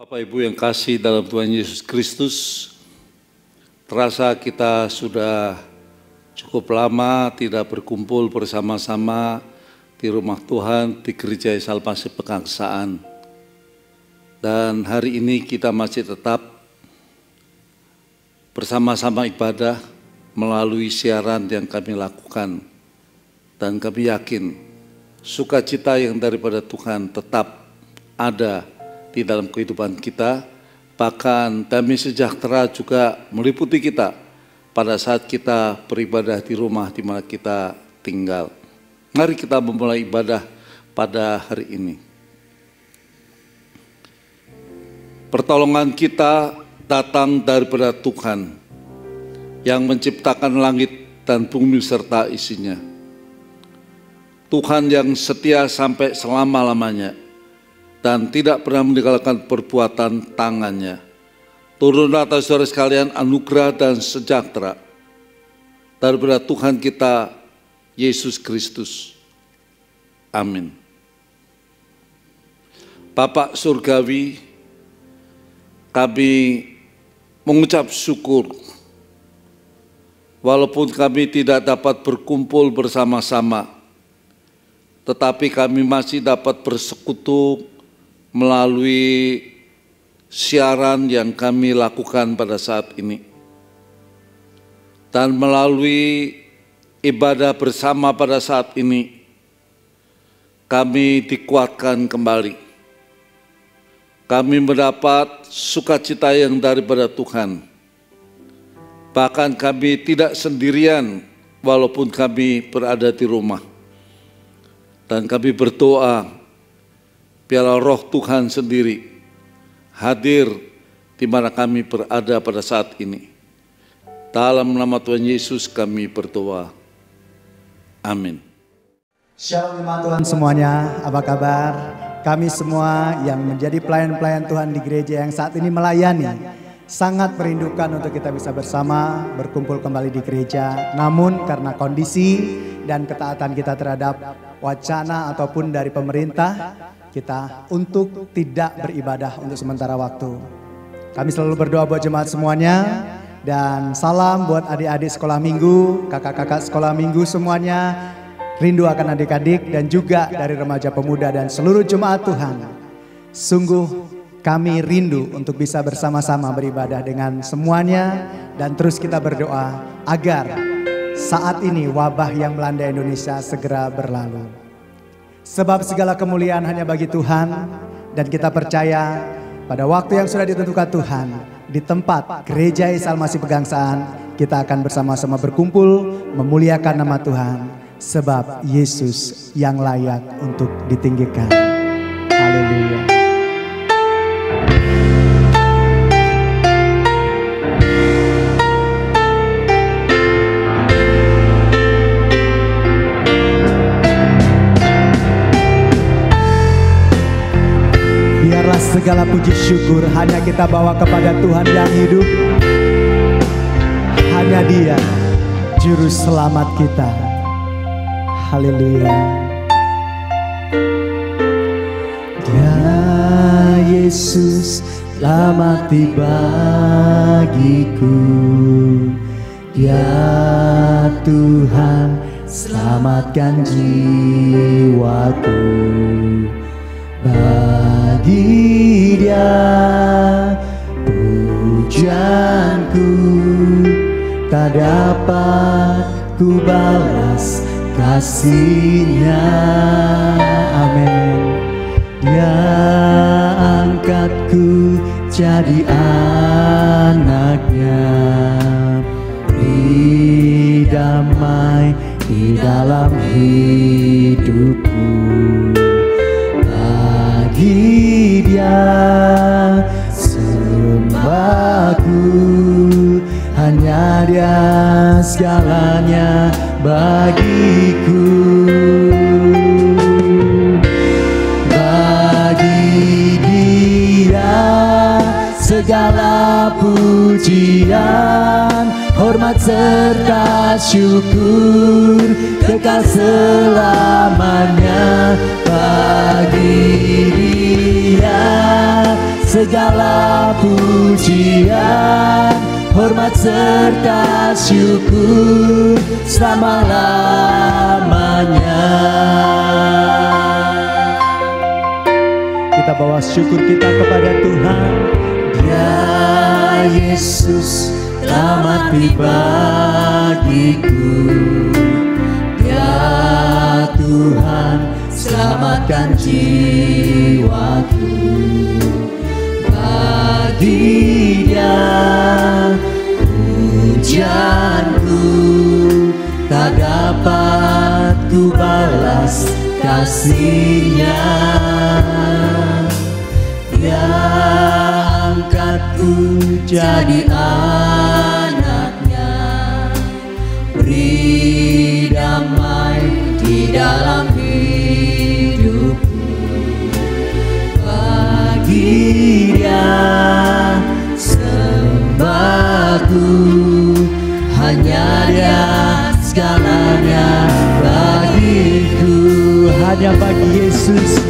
Bapak Ibu yang kasih dalam Tuhan Yesus Kristus, terasa kita sudah cukup lama tidak berkumpul bersama-sama di rumah Tuhan di Gereja Salmasi Pegangsaan. Dan hari ini kita masih tetap bersama-sama ibadah melalui siaran yang kami lakukan. Dan kami yakin sukacita yang daripada Tuhan tetap ada di dalam kehidupan kita, bahkan damai sejahtera juga meliputi kita pada saat kita beribadah di rumah di mana kita tinggal. Mari kita memulai ibadah pada hari ini. Pertolongan kita datang daripada Tuhan yang menciptakan langit dan bumi serta isinya. Tuhan yang setia sampai selama-lamanya dan tidak pernah meninggalkan perbuatan tangannya. Turunlah atas saudara sekalian anugerah dan sejahtera daripada Tuhan kita Yesus Kristus. Amin. Bapak Surgawi, kami mengucap syukur walaupun kami tidak dapat berkumpul bersama-sama, tetapi kami masih dapat bersekutu melalui siaran yang kami lakukan pada saat ini. Dan melalui ibadah bersama pada saat ini, kami dikuatkan kembali. Kami mendapat sukacita yang daripada Tuhan. Bahkan kami tidak sendirian walaupun kami berada di rumah. Dan kami berdoa, biarlah Roh Tuhan sendiri hadir di mana kami berada pada saat ini. Dalam nama Tuhan Yesus kami berdoa. Amin. Shalom jemaat Tuhan semuanya, apa kabar? Kami semua yang menjadi pelayan-pelayan Tuhan di gereja yang saat ini melayani, sangat merindukan untuk kita bisa bersama berkumpul kembali di gereja. Namun karena kondisi dan ketaatan kita terhadap wacana ataupun dari pemerintah, kita untuk tidak beribadah untuk sementara waktu. Kami selalu berdoa buat jemaat semuanya, dan salam buat adik-adik sekolah minggu, kakak-kakak sekolah minggu semuanya. Rindu akan adik-adik dan juga dari remaja pemuda dan seluruh jemaat Tuhan. Sungguh kami rindu untuk bisa bersama-sama beribadah dengan semuanya, dan terus kita berdoa agar saat ini wabah yang melanda Indonesia segera berlalu. Sebab segala kemuliaan hanya bagi Tuhan, dan kita percaya pada waktu yang sudah ditentukan Tuhan, di tempat Gereja Salmasi Pegangsaan, kita akan bersama-sama berkumpul memuliakan nama Tuhan, sebab Yesus yang layak untuk ditinggikan. Haleluya. Segala puji syukur hanya kita bawa kepada Tuhan yang hidup. Hanya Dia juru selamat kita. Haleluya. Dia Yesus selamat bagiku. Dia Tuhan selamatkan jiwaku. Bagi Dia pujianku tak dapat ku balas kasih-Nya. Amin. Dia angkatku jadi anak-Nya, beri damai di dalam hidupku. Bagi Dia sembahku, hanya Dia segalanya bagiku. Bagi Dia segala pujian, hormat serta syukur kekal selamanya. Bagi Dia segala pujian, hormat serta syukur selama-lamanya. Kita bawa syukur kita kepada Tuhan. Dia Yesus telah mati bagiku, Dia Tuhan selamatkan jiwaku. Bagi Dia pujianku tak dapat ku balas kasih-Nya. Dia angkatku jadi anak-Nya, beri damai di dalam hidupku. Bagi Dia sembahku, hanya Dia segalanya bagiku. Hanya bagi Yesus.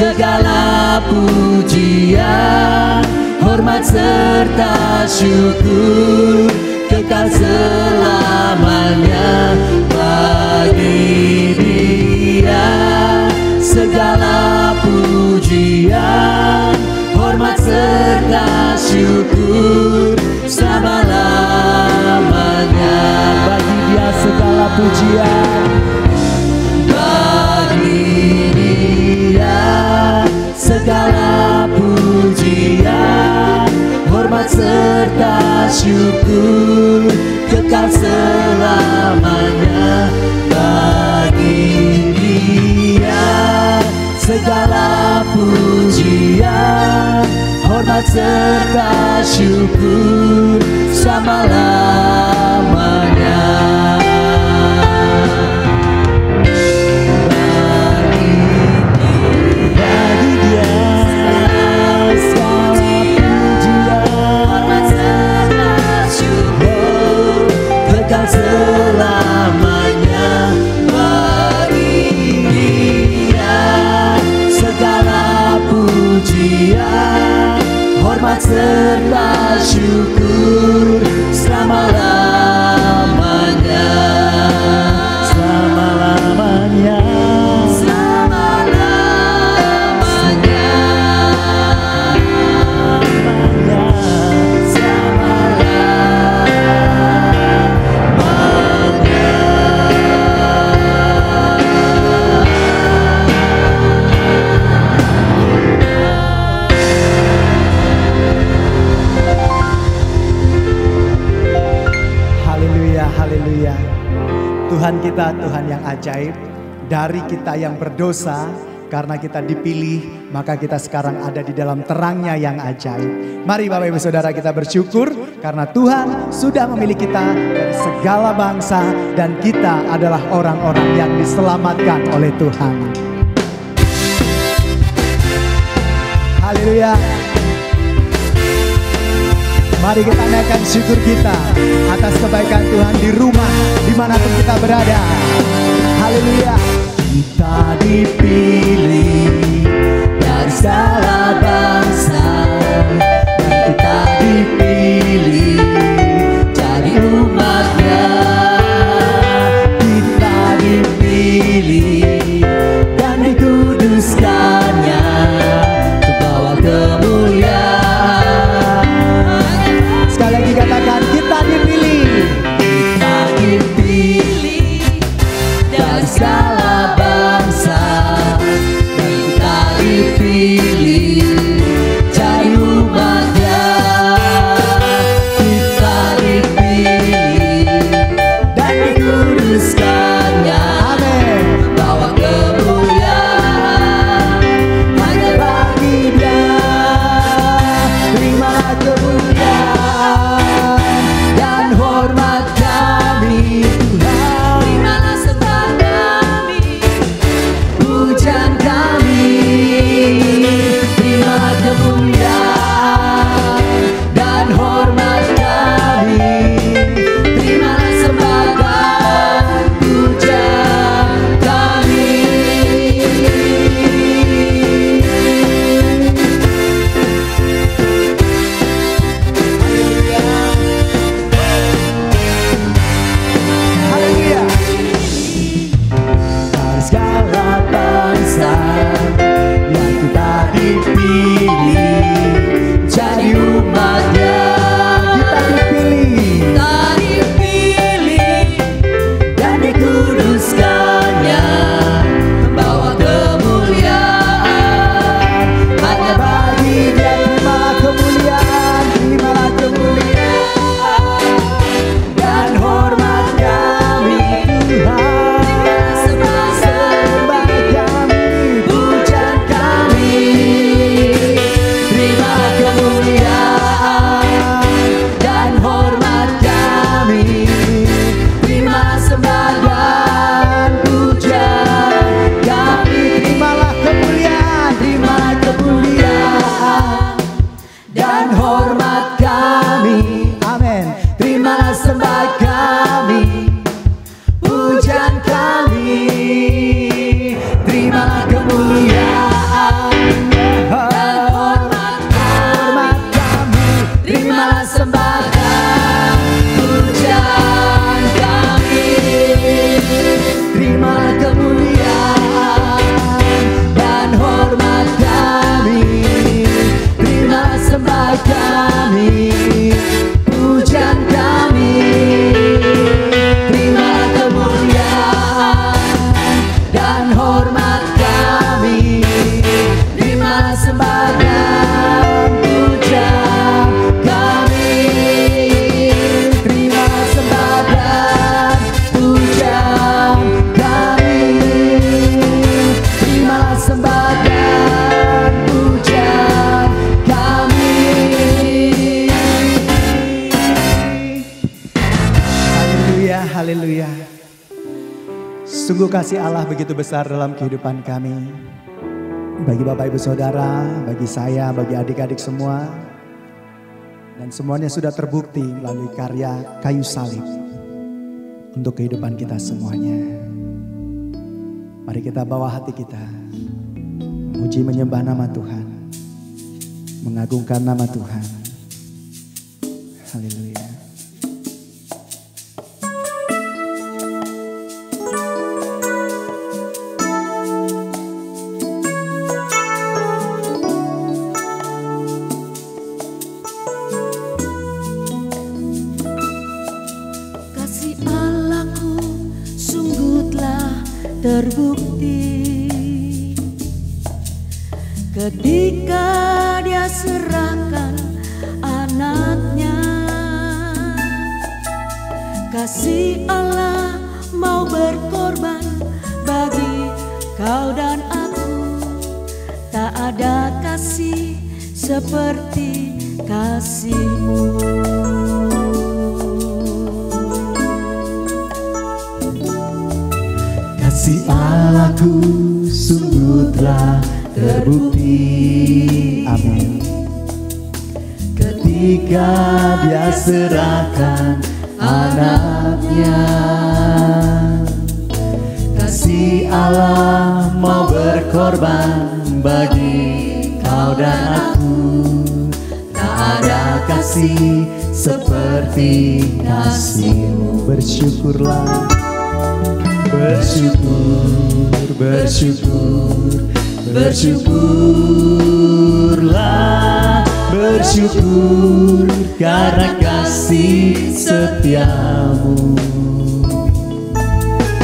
Segala pujian, hormat serta syukur kekal selamanya. Bagi Dia segala pujian, hormat serta syukur selama-lamanya. Bagi Dia segala pujian, segala pujian, hormat serta syukur kekal selamanya. Bagi Dia segala pujian, hormat serta syukur selama-lamanya. Selamanya. Bagi Dia segala pujian, hormat serta syukur selama-lamanya. Selama-lamanya. Haleluya. Tuhan kita Tuhan yang ajaib. Dari kita yang berdosa, karena kita dipilih, maka kita sekarang ada di dalam terang-Nya yang ajaib. Mari Bapak Ibu Saudara kita bersyukur karena Tuhan sudah memilih kita dari segala bangsa dan kita adalah orang-orang yang diselamatkan oleh Tuhan. Haleluya. Mari kita naikkan syukur kita atas kebaikan Tuhan di rumah, dimanapun kita berada. Haleluya. Kita dipilih dari segala bangsa, dan kita dipilih jadi umat-Nya. Kita dipilih dan dikuduskan-Nya untuk bawa kemuliaan. Sekali lagi katakan, kita dipilih. Kita dipilih dari segala bangsa, dan kita dipilih jadi umat-Nya. Kita dipilih dan dikuduskan-Nya. Amin. Bawa kemuliaan hanya bagi Dia. Terimalah kemuliaan dan hormat kami, Tuhan. Terimalah sembah kami. Sungguh kasih Allah begitu besar dalam kehidupan kami. Bagi Bapak Ibu Saudara, bagi saya, bagi adik-adik semua. Dan semuanya sudah terbukti melalui karya kayu salib. Untuk kehidupan kita semuanya. Mari kita bawa hati kita. Memuji menyembah nama Tuhan. Mengagungkan nama Tuhan. Haleluya. Terbukti ketika Dia serahkan anaknya. Kasih Allah mau berkorban bagi kau dan aku. Tak ada kasih seperti kasih-Mu. Kasih Allahku sungguh telah terbukti. Amin. Ketika Dia serahkan anaknya. Kasih Allah mau berkorban bagi kau dan aku. Tak ada kasih seperti kasih-Mu. Bersyukurlah. Bersyukur, bersyukur, bersyukurlah, bersyukur karena kasih setia-Mu.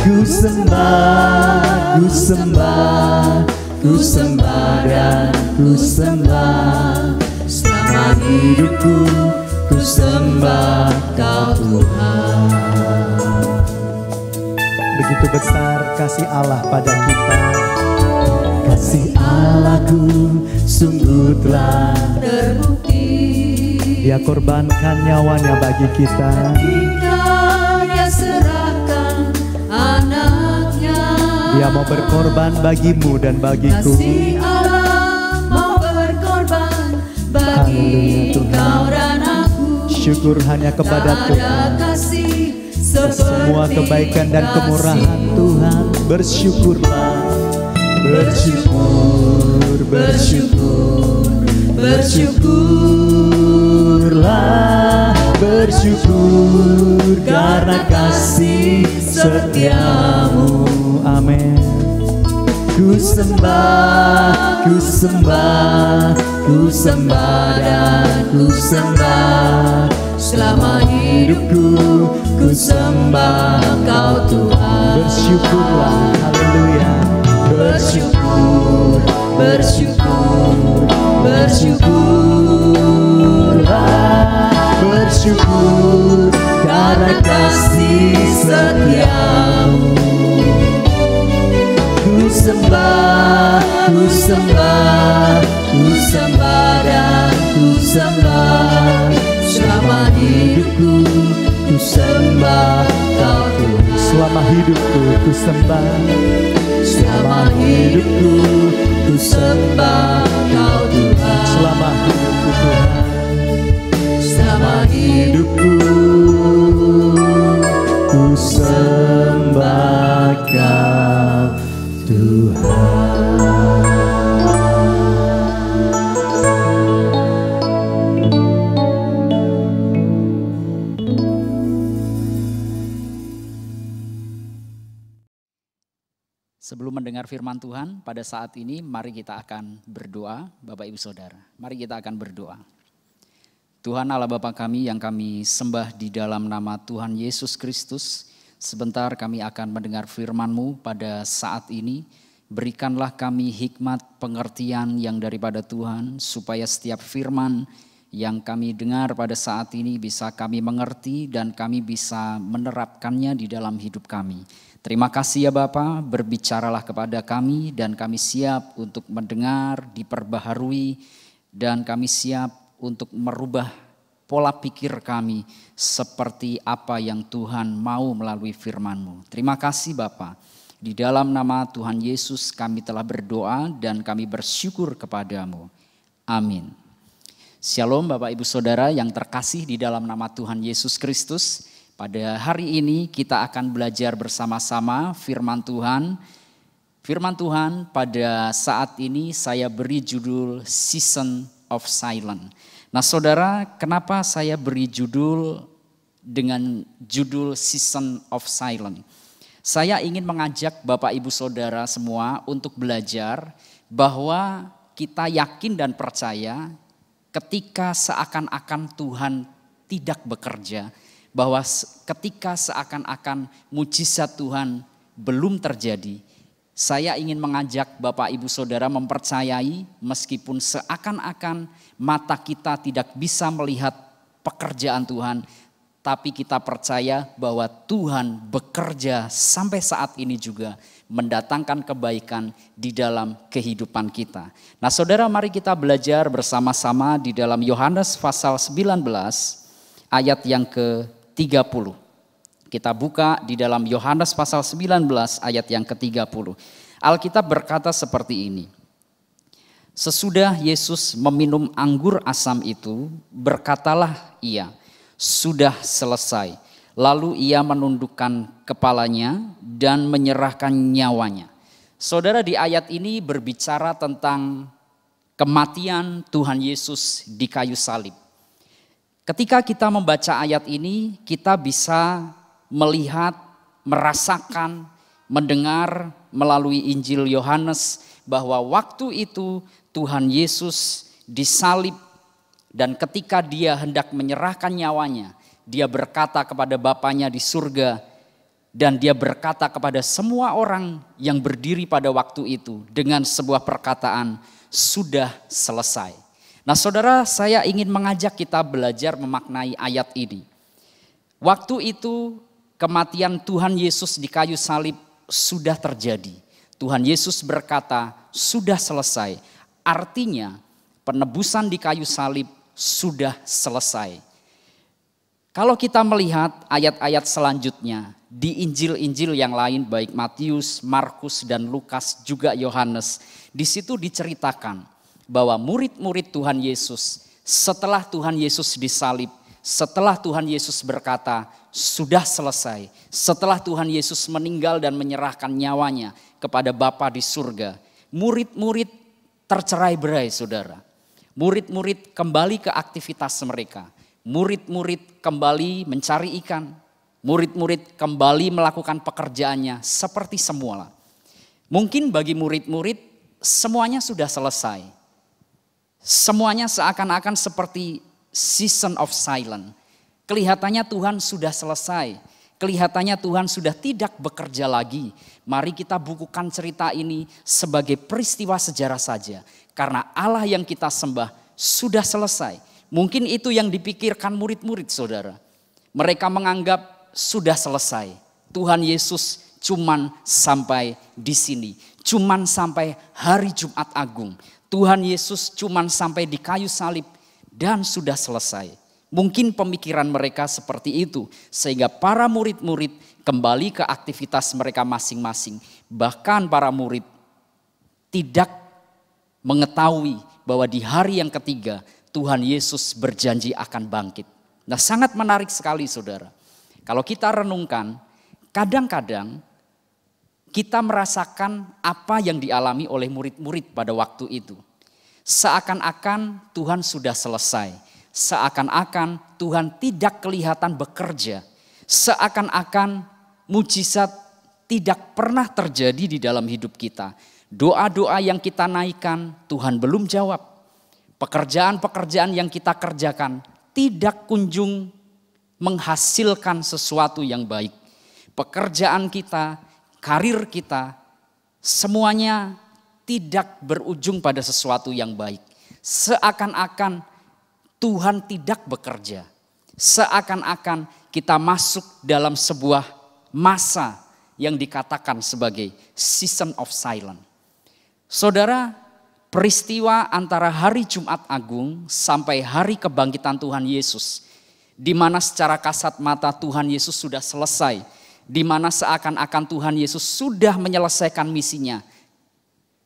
Ku sembah, ku sembah, ku sembah dan ku sembah. Selama hidupku ku sembah Kau Tuhan. Begitu besar kasih Allah pada kita. Kasih Allahku sungguh telah terbukti. Dia korbankan nyawanya bagi kita. Ketika Dia serahkan anaknya. Dia mau berkorban bagimu dan bagiku. Kasih Allah mau berkorban bagi kau dan aku. Syukur hanya kepada Tuhan. Semua kebaikan dan kemurahan Tuhan. Bersyukurlah. Bersyukur, bersyukur, bersyukurlah. Bersyukur karena kasih setia-Mu. Amin. Ku sembah, ku sembah, ku sembah dan ku sembah. Selama hidupku ku sembah Kau Tuhan. Bersyukurlah, haleluya. Bersyukur, bersyukur, bersyukurlah. Bersyukur karena kasih setia-Mu. Ku sembah, ku sembah, ku sembah dan ku sembah. Selama hidupku ku sembah Kau Tuhan. Selama hidupku ku sembah. Selama hidupku ku sembah Kau Tuhan. Selama hidupku Tuhan. Selama hidupku ku sembah Kau Tuhan. Sebelum mendengar firman Tuhan, pada saat ini mari kita akan berdoa, Bapak Ibu Saudara. Mari kita akan berdoa. Tuhan Allah Bapa kami yang kami sembah di dalam nama Tuhan Yesus Kristus. Sebentar kami akan mendengar firman-Mu pada saat ini. Berikanlah kami hikmat pengertian yang daripada Tuhan, supaya setiap firman yang kami dengar pada saat ini bisa kami mengerti dan kami bisa menerapkannya di dalam hidup kami. Terima kasih ya Bapa, berbicaralah kepada kami dan kami siap untuk mendengar, diperbaharui dan kami siap untuk merubah pola pikir kami seperti apa yang Tuhan mau melalui firman-Mu. Terima kasih Bapa. Di dalam nama Tuhan Yesus kami telah berdoa dan kami bersyukur kepadamu. Amin. Shalom Bapak Ibu Saudara yang terkasih di dalam nama Tuhan Yesus Kristus. Pada hari ini kita akan belajar bersama-sama firman Tuhan. Firman Tuhan pada saat ini saya beri judul Season of Silence. Nah saudara, kenapa saya beri judul dengan judul Season of Silence? Saya ingin mengajak Bapak Ibu Saudara semua untuk belajar bahwa kita yakin dan percaya ketika seakan-akan Tuhan tidak bekerja, bahwa ketika seakan-akan mujizat Tuhan belum terjadi, saya ingin mengajak Bapak Ibu Saudara mempercayai meskipun seakan-akan mata kita tidak bisa melihat pekerjaan Tuhan, tapi kita percaya bahwa Tuhan bekerja sampai saat ini juga mendatangkan kebaikan di dalam kehidupan kita. Nah saudara, mari kita belajar bersama-sama di dalam Yohanes pasal 19 ayat yang ke-30. Kita buka di dalam Yohanes pasal 19 ayat yang ke-30. Alkitab berkata seperti ini. Sesudah Yesus meminum anggur asam itu, berkatalah ia, sudah selesai. Lalu ia menundukkan kepalanya dan menyerahkan nyawanya. Saudara, di ayat ini berbicara tentang kematian Tuhan Yesus di kayu salib. Ketika kita membaca ayat ini, kita bisa melihat, merasakan, mendengar melalui Injil Yohanes bahwa waktu itu Tuhan Yesus disalib dan ketika dia hendak menyerahkan nyawanya, dia berkata kepada Bapanya di surga dan dia berkata kepada semua orang yang berdiri pada waktu itu dengan sebuah perkataan, sudah selesai. Nah saudara, saya ingin mengajak kita belajar memaknai ayat ini. Waktu itu kematian Tuhan Yesus di kayu salib sudah terjadi. Tuhan Yesus berkata, sudah selesai. Artinya penebusan di kayu salib sudah selesai. Kalau kita melihat ayat-ayat selanjutnya di Injil-Injil yang lain baik Matius, Markus dan Lukas juga Yohanes, di situ diceritakan bahwa murid-murid Tuhan Yesus setelah Tuhan Yesus disalib, setelah Tuhan Yesus berkata sudah selesai, setelah Tuhan Yesus meninggal dan menyerahkan nyawanya kepada Bapa di surga, murid-murid tercerai-berai saudara. Murid-murid kembali ke aktivitas mereka. Murid-murid kembali mencari ikan. Murid-murid kembali melakukan pekerjaannya seperti semula. Mungkin bagi murid-murid semuanya sudah selesai. Semuanya seakan-akan seperti season of silence. Kelihatannya Tuhan sudah selesai. Kelihatannya Tuhan sudah tidak bekerja lagi. Mari kita bukukan cerita ini sebagai peristiwa sejarah saja. Karena Allah yang kita sembah sudah selesai. Mungkin itu yang dipikirkan murid-murid saudara. Mereka menganggap sudah selesai. Tuhan Yesus cuman sampai di sini. Cuman sampai hari Jumat Agung. Tuhan Yesus cuman sampai di kayu salib dan sudah selesai. Mungkin pemikiran mereka seperti itu. Sehingga para murid-murid kembali ke aktivitas mereka masing-masing. Bahkan para murid tidak mengetahui bahwa di hari yang ketiga Tuhan Yesus berjanji akan bangkit. Nah sangat menarik sekali saudara. Kalau kita renungkan, kadang-kadang kita merasakan apa yang dialami oleh murid-murid pada waktu itu. Seakan-akan Tuhan sudah selesai. Seakan-akan Tuhan tidak kelihatan bekerja. Seakan-akan mujizat tidak pernah terjadi di dalam hidup kita. Doa-doa yang kita naikkan Tuhan belum jawab. Pekerjaan-pekerjaan yang kita kerjakan tidak kunjung menghasilkan sesuatu yang baik. Pekerjaan kita, karir kita, semuanya tidak berujung pada sesuatu yang baik. Seakan-akan Tuhan tidak bekerja. Seakan-akan kita masuk dalam sebuah masa yang dikatakan sebagai season of silence. Saudara, peristiwa antara hari Jumat Agung sampai hari kebangkitan Tuhan Yesus, di mana secara kasat mata Tuhan Yesus sudah selesai di mana seakan-akan Tuhan Yesus sudah menyelesaikan misinya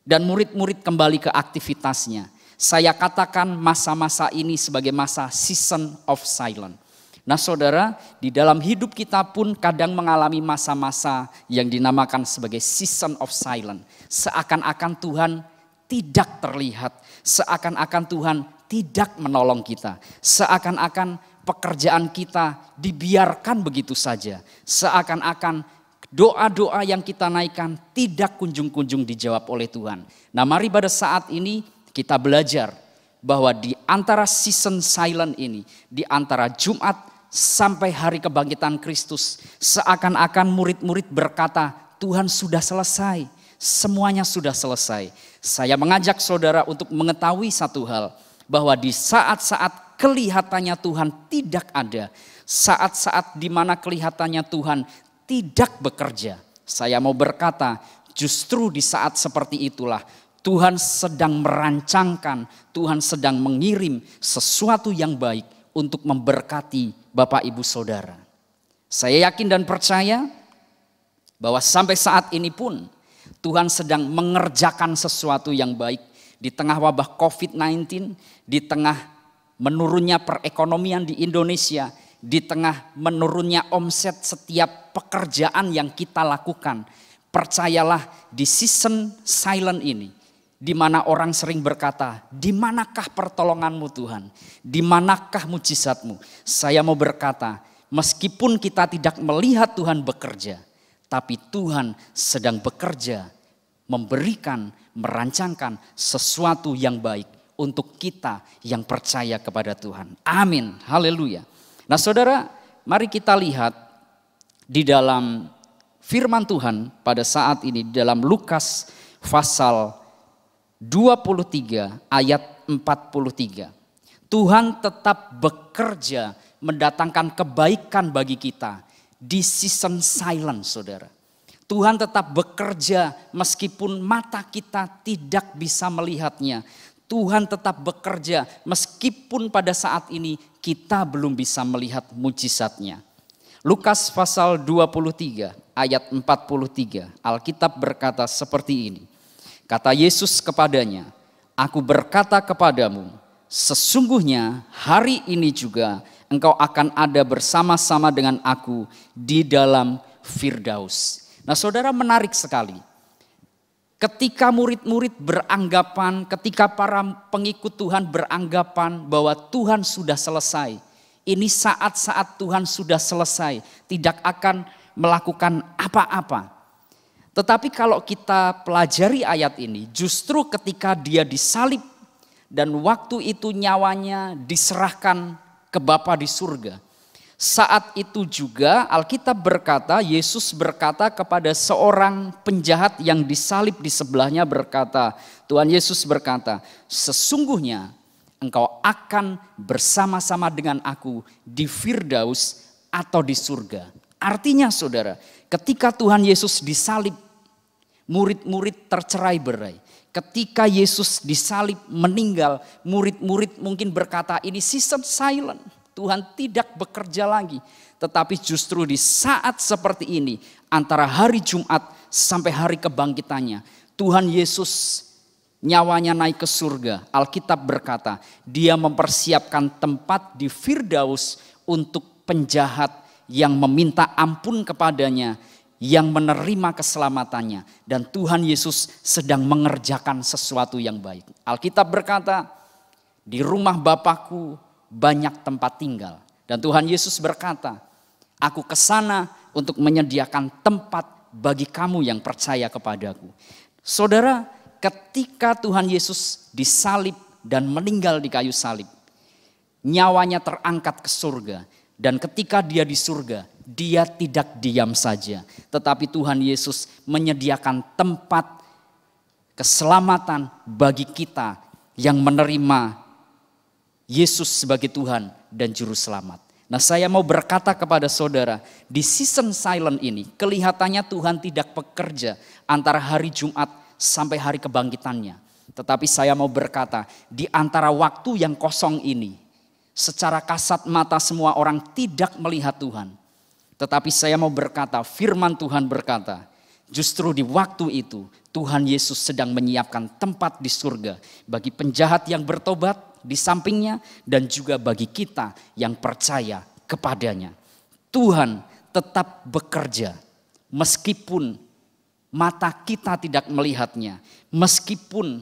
dan murid-murid kembali ke aktivitasnya. Saya katakan masa-masa ini sebagai masa season of silence. Nah saudara, di dalam hidup kita pun kadang mengalami masa-masa yang dinamakan sebagai season of silence. Seakan-akan Tuhan tidak terlihat, seakan-akan Tuhan tidak menolong kita, seakan-akan pekerjaan kita dibiarkan begitu saja, seakan-akan doa-doa yang kita naikkan tidak kunjung-kunjung dijawab oleh Tuhan. Nah mari pada saat ini kita belajar bahwa di antara season silent ini, di antara Jumat sampai hari kebangkitan Kristus, seakan-akan murid-murid berkata, Tuhan sudah selesai, semuanya sudah selesai. Saya mengajak saudara untuk mengetahui satu hal, bahwa di saat-saat kelihatannya Tuhan tidak ada, saat-saat di mana kelihatannya Tuhan tidak bekerja, saya mau berkata, justru di saat seperti itulah Tuhan sedang merancangkan, Tuhan sedang mengirim sesuatu yang baik untuk memberkati Bapak Ibu Saudara. Saya yakin dan percaya bahwa sampai saat ini pun Tuhan sedang mengerjakan sesuatu yang baik di tengah wabah COVID-19, di tengah menurunnya perekonomian di Indonesia, di tengah menurunnya omset setiap pekerjaan yang kita lakukan. Percayalah di season silent ini, di mana orang sering berkata, di manakah pertolonganmu Tuhan? Di manakah mujizatmu? Saya mau berkata, meskipun kita tidak melihat Tuhan bekerja, tapi Tuhan sedang bekerja, memberikan, merancangkan sesuatu yang baik untuk kita yang percaya kepada Tuhan. Amin, haleluya. Nah saudara, mari kita lihat di dalam firman Tuhan pada saat ini, dalam Lukas pasal 23 ayat 43. Tuhan tetap bekerja mendatangkan kebaikan bagi kita di season silent saudara. Tuhan tetap bekerja meskipun mata kita tidak bisa melihatnya. Tuhan tetap bekerja meskipun pada saat ini kita belum bisa melihat mujizatnya. Lukas pasal 23 ayat 43. Alkitab berkata seperti ini. Kata Yesus kepadanya, aku berkata kepadamu, sesungguhnya hari ini juga engkau akan ada bersama-sama dengan aku di dalam Firdaus. Nah saudara, menarik sekali. Ketika murid-murid beranggapan, ketika para pengikut Tuhan beranggapan bahwa Tuhan sudah selesai. Ini saat-saat Tuhan sudah selesai, tidak akan melakukan apa-apa. Tetapi kalau kita pelajari ayat ini, justru ketika dia disalib dan waktu itu nyawanya diserahkan ke Bapa di surga. Saat itu juga Alkitab berkata, Yesus berkata kepada seorang penjahat yang disalib di sebelahnya berkata, Tuhan Yesus berkata, sesungguhnya engkau akan bersama-sama dengan aku di Firdaus atau di surga. Artinya saudara, ketika Tuhan Yesus disalib, murid-murid tercerai-berai. Ketika Yesus disalib meninggal, murid-murid mungkin berkata ini season silent. Tuhan tidak bekerja lagi. Tetapi justru di saat seperti ini, antara hari Jumat sampai hari kebangkitannya, Tuhan Yesus nyawanya naik ke surga. Alkitab berkata, dia mempersiapkan tempat di Firdaus untuk penjahat yang meminta ampun kepadanya, yang menerima keselamatannya. Dan Tuhan Yesus sedang mengerjakan sesuatu yang baik. Alkitab berkata, di rumah Bapakku banyak tempat tinggal. Dan Tuhan Yesus berkata, aku kesana untuk menyediakan tempat bagi kamu yang percaya kepadaku. Saudara, ketika Tuhan Yesus disalib dan meninggal di kayu salib, nyawanya terangkat ke surga. Dan ketika dia di surga, dia tidak diam saja. Tetapi Tuhan Yesus menyediakan tempat keselamatan bagi kita yang menerima Yesus sebagai Tuhan dan Juru Selamat. Nah saya mau berkata kepada saudara, di season silent ini kelihatannya Tuhan tidak bekerja antara hari Jumat sampai hari kebangkitannya. Tetapi saya mau berkata, di antara waktu yang kosong ini, secara kasat mata semua orang tidak melihat Tuhan. Tetapi saya mau berkata, firman Tuhan berkata, justru di waktu itu Tuhan Yesus sedang menyiapkan tempat di surga bagi penjahat yang bertobat di sampingnya dan juga bagi kita yang percaya kepadanya. Tuhan tetap bekerja meskipun mata kita tidak melihatnya, meskipun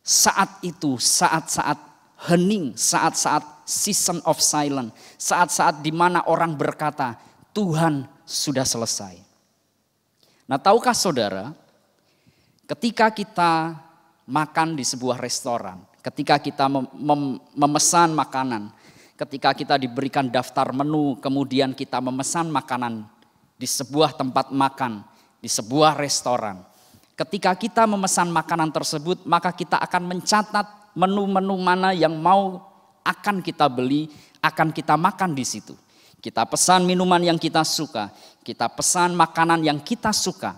saat itu saat-saat hening, saat-saat season of silence, saat-saat di mana orang berkata Tuhan sudah selesai. Nah, tahukah saudara, ketika kita makan di sebuah restoran, ketika kita memesan makanan, ketika kita diberikan daftar menu, kemudian kita memesan makanan di sebuah tempat makan, di sebuah restoran. Ketika kita memesan makanan tersebut, maka kita akan mencatat menu-menu mana yang akan kita beli, akan kita makan di situ. Kita pesan minuman yang kita suka, kita pesan makanan yang kita suka.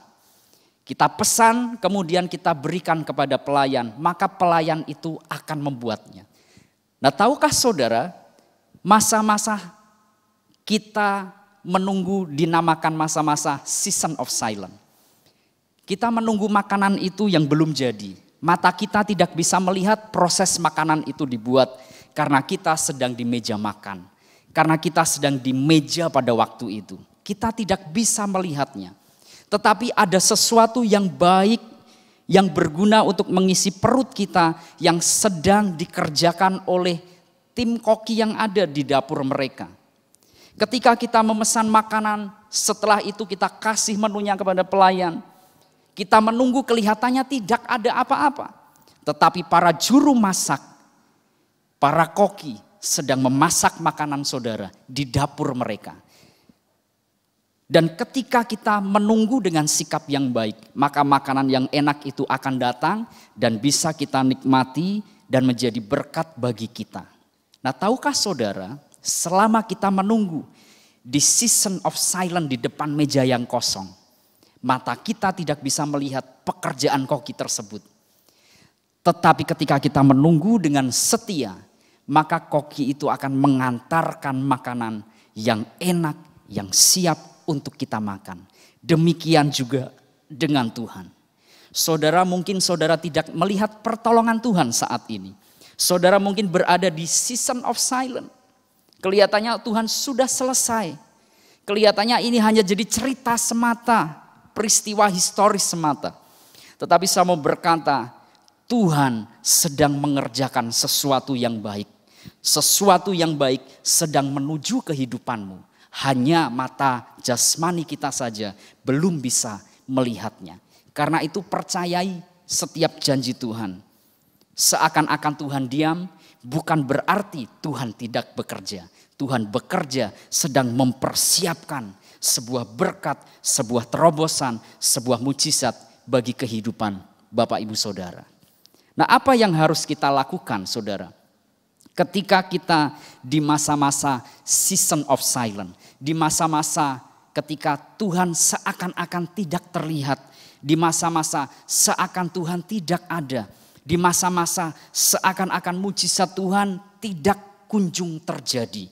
Kita pesan, kemudian kita berikan kepada pelayan, maka pelayan itu akan membuatnya. Nah, tahukah saudara, masa-masa kita menunggu dinamakan masa-masa season of silence. Kita menunggu makanan itu yang belum jadi. Mata kita tidak bisa melihat proses makanan itu dibuat karena kita sedang di meja makan. Karena kita sedang di meja pada waktu itu. Kita tidak bisa melihatnya. Tetapi ada sesuatu yang baik, yang berguna untuk mengisi perut kita, yang sedang dikerjakan oleh tim koki yang ada di dapur mereka. Ketika kita memesan makanan, setelah itu kita kasih menunya kepada pelayan. Kita menunggu, kelihatannya tidak ada apa-apa. Tetapi para juru masak, para koki sedang memasak makanan saudara di dapur mereka. Dan ketika kita menunggu dengan sikap yang baik, maka makanan yang enak itu akan datang dan bisa kita nikmati dan menjadi berkat bagi kita. Nah, tahukah saudara, selama kita menunggu di season of silence di depan meja yang kosong, mata kita tidak bisa melihat pekerjaan koki tersebut. Tetapi ketika kita menunggu dengan setia, maka koki itu akan mengantarkan makanan yang enak, yang siap untuk kita makan. Demikian juga dengan Tuhan. Saudara, mungkin saudara tidak melihat pertolongan Tuhan saat ini. Saudara mungkin berada di season of silence. Kelihatannya Tuhan sudah selesai. Kelihatannya ini hanya jadi cerita semata, peristiwa historis semata. Tetapi saya mau berkata, Tuhan sedang mengerjakan sesuatu yang baik. Sesuatu yang baik sedang menuju kehidupanmu. Hanya mata jasmani kita saja belum bisa melihatnya. Karena itu percayai setiap janji Tuhan. Seakan-akan Tuhan diam, bukan berarti Tuhan tidak bekerja. Tuhan bekerja sedang mempersiapkan sebuah berkat, sebuah terobosan, sebuah mujizat bagi kehidupan Bapak Ibu Saudara. Nah, apa yang harus kita lakukan saudara? Ketika kita di masa-masa season of silence, di masa-masa ketika Tuhan seakan-akan tidak terlihat, di masa-masa seakan Tuhan tidak ada, di masa-masa seakan-akan mujizat Tuhan tidak kunjung terjadi.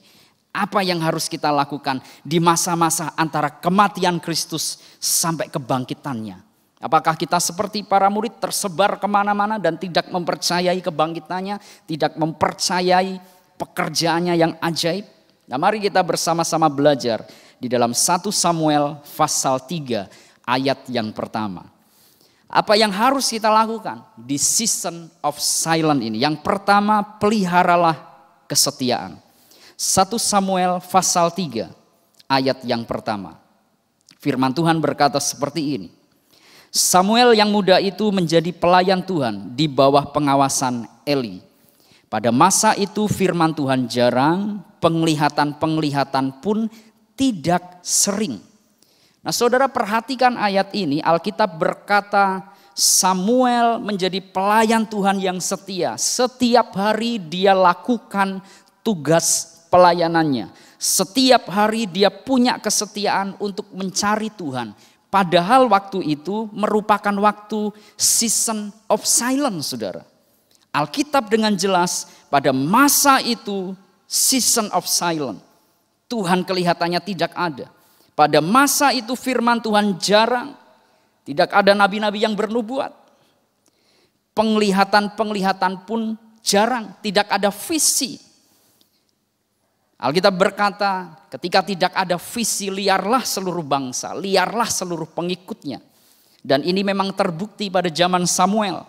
Apa yang harus kita lakukan di masa-masa antara kematian Kristus sampai kebangkitannya? Apakah kita seperti para murid tersebar kemana-mana dan tidak mempercayai kebangkitannya, tidak mempercayai pekerjaannya yang ajaib? Nah, mari kita bersama-sama belajar di dalam 1 Samuel pasal 3 ayat yang pertama. Apa yang harus kita lakukan di season of silence ini? Yang pertama, peliharalah kesetiaan. 1 Samuel pasal 3 ayat yang pertama. Firman Tuhan berkata seperti ini. Samuel yang muda itu menjadi pelayan Tuhan di bawah pengawasan Eli. Pada masa itu firman Tuhan jarang, penglihatan-penglihatan pun tidak sering. Nah, saudara perhatikan ayat ini, Alkitab berkata Samuel menjadi pelayan Tuhan yang setia. Setiap hari dia lakukan tugas pelayanannya. Setiap hari dia punya kesetiaan untuk mencari Tuhan. Padahal waktu itu merupakan waktu season of silence, saudara. Alkitab dengan jelas pada masa itu season of silence. Tuhan kelihatannya tidak ada. Pada masa itu firman Tuhan jarang. Tidak ada nabi-nabi yang bernubuat. Penglihatan-penglihatan pun jarang. Tidak ada visi. Alkitab berkata, ketika tidak ada visi, liarlah seluruh bangsa, liarlah seluruh pengikutnya. Dan ini memang terbukti pada zaman Samuel.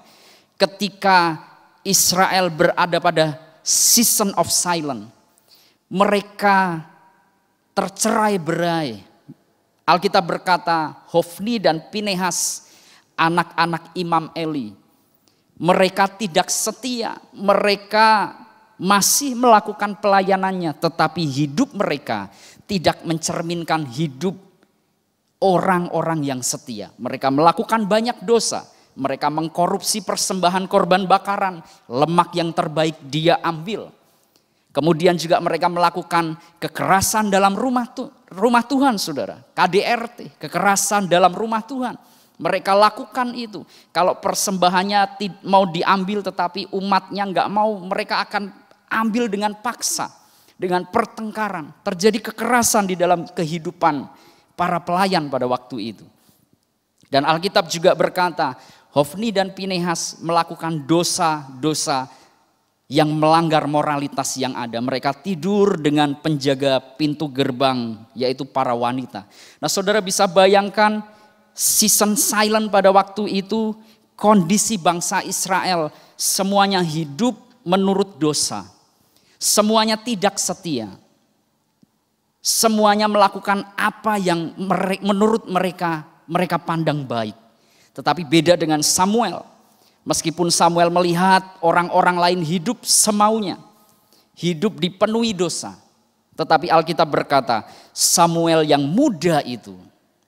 Ketika Israel berada pada season of silence, mereka tercerai-berai. Alkitab berkata, Hofni dan Pinehas, anak-anak Imam Eli, mereka tidak setia, mereka masih melakukan pelayanannya, tetapi hidup mereka tidak mencerminkan hidup orang-orang yang setia. Mereka melakukan banyak dosa, mereka mengkorupsi persembahan korban bakaran, lemak yang terbaik dia ambil. Kemudian juga mereka melakukan kekerasan dalam rumah Tuhan, saudara. KDRT, kekerasan dalam rumah Tuhan. Mereka lakukan itu. Kalau persembahannya mau diambil tetapi umatnya nggak mau, mereka akan ambil dengan paksa, dengan pertengkaran. Terjadi kekerasan di dalam kehidupan para pelayan pada waktu itu. Dan Alkitab juga berkata, Hofni dan Pinehas melakukan dosa-dosa yang melanggar moralitas yang ada. Mereka tidur dengan penjaga pintu gerbang, yaitu para wanita. Nah, saudara bisa bayangkan season silent pada waktu itu, kondisi bangsa Israel semuanya hidup menurut dosa. Semuanya tidak setia. Semuanya melakukan apa yang menurut mereka pandang baik. Tetapi beda dengan Samuel. Meskipun Samuel melihat orang-orang lain hidup semaunya. Hidup dipenuhi dosa. Tetapi Alkitab berkata, Samuel yang muda itu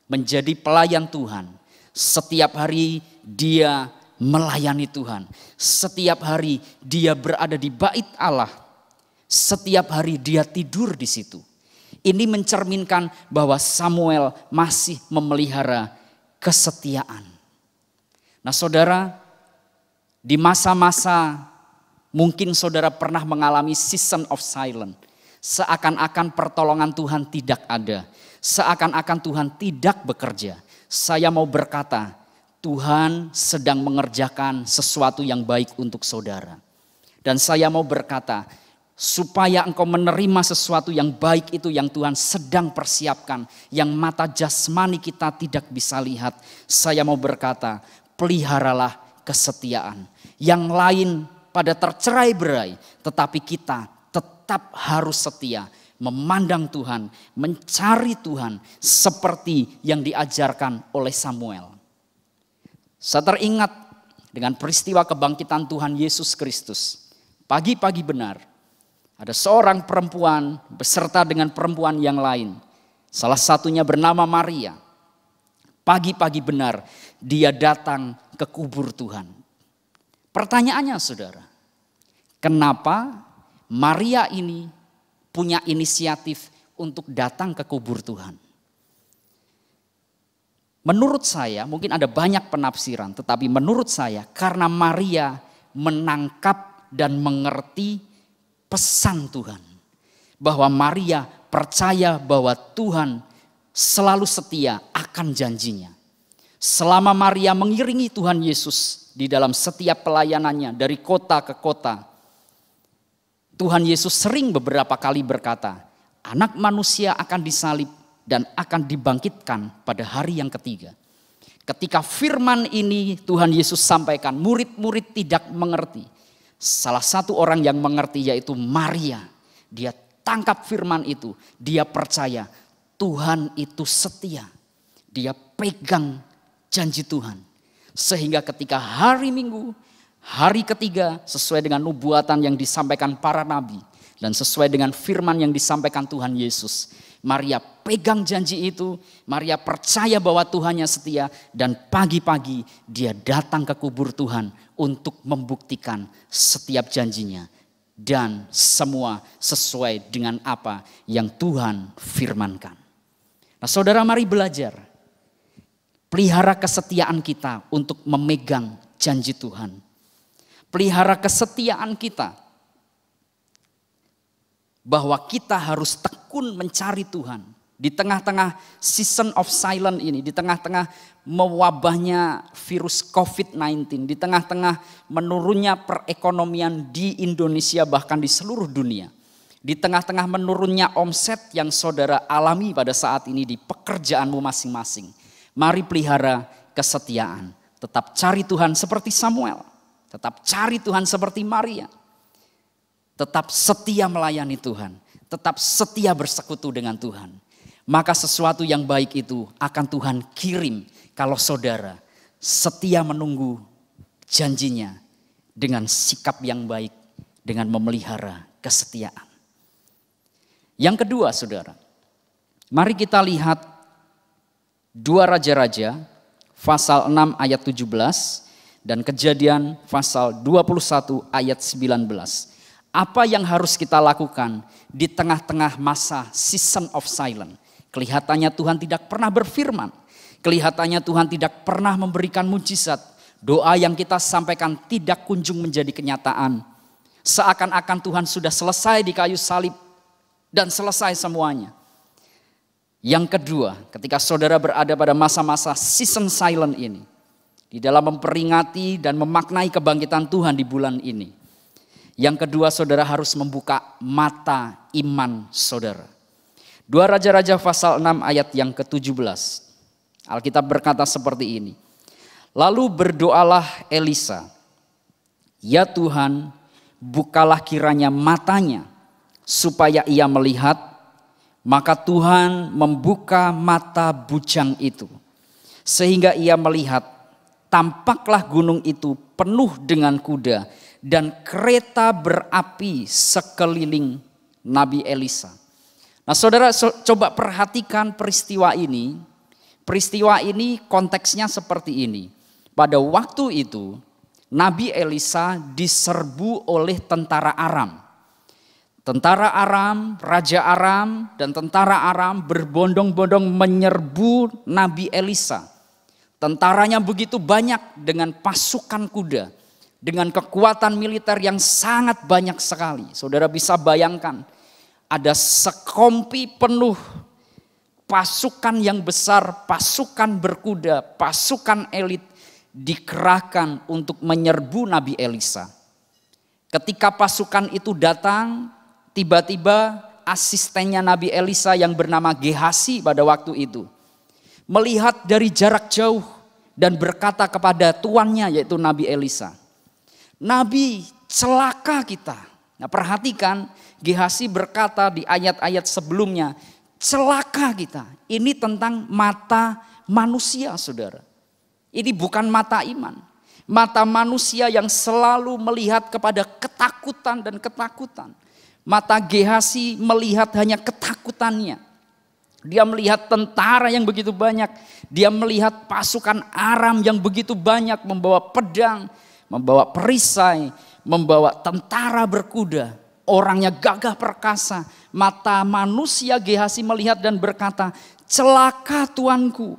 menjadi pelayan Tuhan. Setiap hari dia melayani Tuhan. Setiap hari dia berada di bait Allah. Setiap hari dia tidur di situ. Ini mencerminkan bahwa Samuel masih memelihara kesetiaan. Nah, saudara, di masa-masa mungkin saudara pernah mengalami season of silence. Seakan-akan pertolongan Tuhan tidak ada. Seakan-akan Tuhan tidak bekerja. Saya mau berkata, Tuhan sedang mengerjakan sesuatu yang baik untuk saudara. Dan saya mau berkata, supaya engkau menerima sesuatu yang baik itu yang Tuhan sedang persiapkan, yang mata jasmani kita tidak bisa lihat. Saya mau berkata, peliharalah kesetiaan. Yang lain pada tercerai-berai, tetapi kita tetap harus setia, memandang Tuhan, mencari Tuhan seperti yang diajarkan oleh Samuel. Saya teringat dengan peristiwa kebangkitan Tuhan Yesus Kristus. Pagi-pagi benar, ada seorang perempuan beserta dengan perempuan yang lain. Salah satunya bernama Maria. Pagi-pagi benar dia datang ke kubur Tuhan. Pertanyaannya saudara, kenapa Maria ini punya inisiatif untuk datang ke kubur Tuhan? Menurut saya, mungkin ada banyak penafsiran, tetapi menurut saya karena Maria menangkap dan mengerti pesan Tuhan. Bahwa Maria percaya bahwa Tuhan selalu setia akan janjinya. Selama Maria mengiringi Tuhan Yesus di dalam setiap pelayanannya dari kota ke kota, Tuhan Yesus sering beberapa kali berkata, anak manusia akan disalib dan akan dibangkitkan pada hari yang ketiga. Ketika firman ini Tuhan Yesus sampaikan, murid-murid tidak mengerti. Salah satu orang yang mengerti yaitu Maria. Dia tangkap firman itu. Dia percaya Tuhan itu setia. Dia pegang janji Tuhan. Sehingga ketika hari Minggu, hari ketiga sesuai dengan nubuatan yang disampaikan para nabi. Dan sesuai dengan firman yang disampaikan Tuhan Yesus. Maria pegang janji itu. Maria percaya bahwa Tuhannya setia. Dan pagi-pagi dia datang ke kubur Tuhan untuk membuktikan setiap janjinya. Dan semua sesuai dengan apa yang Tuhan firmankan. Nah, saudara, mari belajar. Pelihara kesetiaan kita untuk memegang janji Tuhan. Pelihara kesetiaan kita. Bahwa kita harus tekun mencari Tuhan. Di tengah-tengah season of silence ini, di tengah-tengah mewabahnya virus COVID-19, di tengah-tengah menurunnya perekonomian di Indonesia bahkan di seluruh dunia, di tengah-tengah menurunnya omset yang saudara alami pada saat ini di pekerjaanmu masing-masing, mari pelihara kesetiaan. Tetap cari Tuhan seperti Samuel, tetap cari Tuhan seperti Maria, tetap setia melayani Tuhan, tetap setia bersekutu dengan Tuhan. Maka sesuatu yang baik itu akan Tuhan kirim kalau saudara setia menunggu janjinya dengan sikap yang baik, dengan memelihara kesetiaan. Yang kedua saudara, mari kita lihat 2 Raja-Raja pasal 6 ayat 17 dan Kejadian pasal 21 ayat 19. Apa yang harus kita lakukan di tengah-tengah masa season of silence? Kelihatannya Tuhan tidak pernah berfirman. Kelihatannya Tuhan tidak pernah memberikan mujizat. Doa yang kita sampaikan tidak kunjung menjadi kenyataan. Seakan-akan Tuhan sudah selesai di kayu salib dan selesai semuanya. Yang kedua, ketika saudara berada pada masa-masa season silent ini, di dalam memperingati dan memaknai kebangkitan Tuhan di bulan ini. Yang kedua, saudara harus membuka mata iman saudara. 2 Raja-Raja pasal 6 ayat yang ke-17. Alkitab berkata seperti ini. Lalu berdoalah Elisa, ya Tuhan, bukalah kiranya matanya supaya ia melihat. Maka Tuhan membuka mata bujang itu sehingga ia melihat. Tampaklah gunung itu penuh dengan kuda dan kereta berapi sekeliling Nabi Elisa. Nah saudara coba perhatikan peristiwa ini. Peristiwa ini konteksnya seperti ini. Pada waktu itu Nabi Elisa diserbu oleh tentara Aram. Tentara Aram, Raja Aram dan tentara Aram berbondong-bondong menyerbu Nabi Elisa. Tentaranya begitu banyak dengan pasukan kuda. Dengan kekuatan militer yang sangat banyak sekali. Saudara bisa bayangkan. Ada sekompi penuh pasukan yang besar, pasukan berkuda, pasukan elit dikerahkan untuk menyerbu Nabi Elisa. Ketika pasukan itu datang, tiba-tiba asistennya Nabi Elisa yang bernama Gehasi pada waktu itu melihat dari jarak jauh dan berkata kepada tuannya yaitu Nabi Elisa, Nabi, celaka kita. Nah perhatikan, Gehasi berkata di ayat-ayat sebelumnya, celaka kita. Ini tentang mata manusia saudara. Ini bukan mata iman. Mata manusia yang selalu melihat kepada ketakutan dan ketakutan. Mata Gehasi melihat hanya ketakutannya. Dia melihat tentara yang begitu banyak. Dia melihat pasukan Aram yang begitu banyak membawa pedang, membawa perisai, membawa tentara berkuda. Orangnya gagah perkasa. Mata manusia Gehasi melihat dan berkata, celaka tuanku.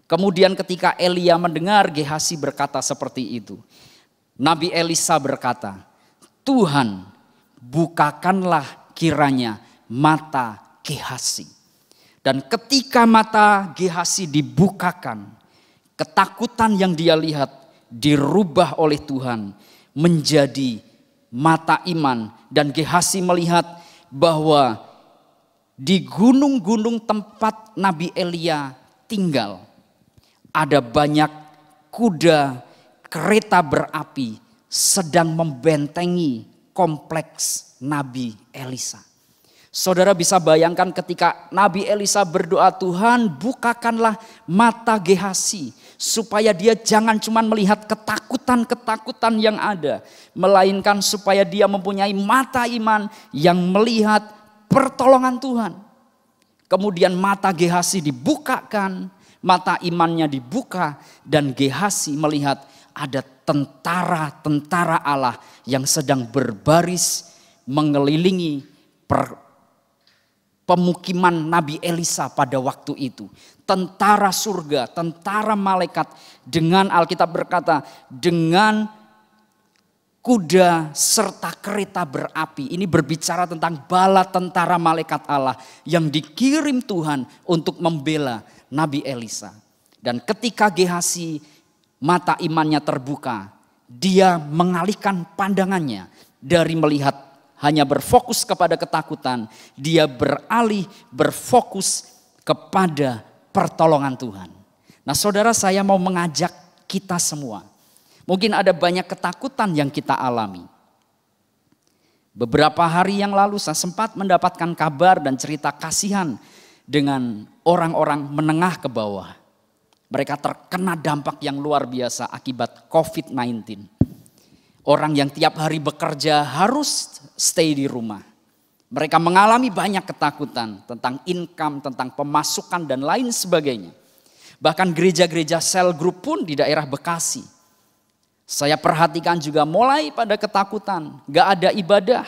Kemudian ketika Elia mendengar Gehasi berkata seperti itu, Nabi Elisa berkata, Tuhan bukakanlah kiranya mata Gehasi. Dan ketika mata Gehasi dibukakan, ketakutan yang dia lihat dirubah oleh Tuhan menjadi mata iman. Dan Gehasi melihat bahwa di gunung-gunung tempat Nabi Elia tinggal ada banyak kuda, kereta berapi sedang membentengi kompleks Nabi Elisa. Saudara bisa bayangkan ketika Nabi Elisa berdoa, Tuhan bukakanlah mata Gehasi supaya dia jangan cuma melihat ketakutan-ketakutan yang ada, melainkan supaya dia mempunyai mata iman yang melihat pertolongan Tuhan. Kemudian mata Gehasi dibukakan, mata imannya dibuka dan Gehasi melihat ada tentara-tentara Allah yang sedang berbaris mengelilingi pemukiman Nabi Elisa pada waktu itu. Tentara surga, tentara malaikat dengan Alkitab berkata dengan kuda serta kereta berapi. Ini berbicara tentang bala tentara malaikat Allah yang dikirim Tuhan untuk membela Nabi Elisa. Dan ketika Gehazi mata imannya terbuka, dia mengalihkan pandangannya dari melihat hanya berfokus kepada ketakutan. Dia beralih berfokus kepada pertolongan Tuhan. Nah saudara, saya mau mengajak kita semua. Mungkin ada banyak ketakutan yang kita alami. Beberapa hari yang lalu saya sempat mendapatkan kabar dan cerita kasihan dengan orang-orang menengah ke bawah. Mereka terkena dampak yang luar biasa akibat COVID-19. Orang yang tiap hari bekerja harus stay di rumah. Mereka mengalami banyak ketakutan tentang income, tentang pemasukan dan lain sebagainya. Bahkan gereja-gereja sel group pun di daerah Bekasi. Saya perhatikan juga mulai pada ketakutan, gak ada ibadah.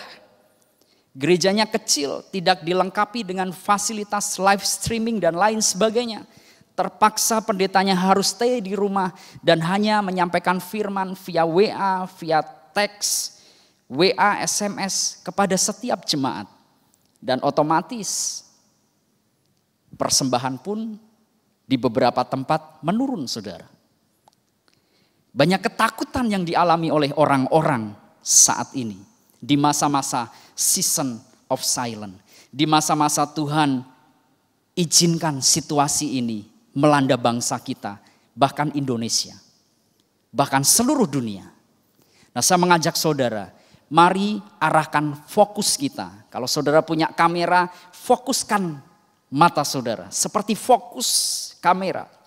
Gerejanya kecil, tidak dilengkapi dengan fasilitas live streaming dan lain sebagainya. Terpaksa pendetanya harus stay di rumah dan hanya menyampaikan firman via WA, via teks, WA, SMS kepada setiap jemaat. Dan otomatis persembahan pun di beberapa tempat menurun, saudara. Banyak ketakutan yang dialami oleh orang-orang saat ini. Di masa-masa season of silence. Di masa-masa Tuhan izinkan situasi ini melanda bangsa kita. Bahkan Indonesia. Bahkan seluruh dunia. Nah saya mengajak saudara, mari arahkan fokus kita. Kalau saudara punya kamera, fokuskan mata saudara. Seperti fokus kamera.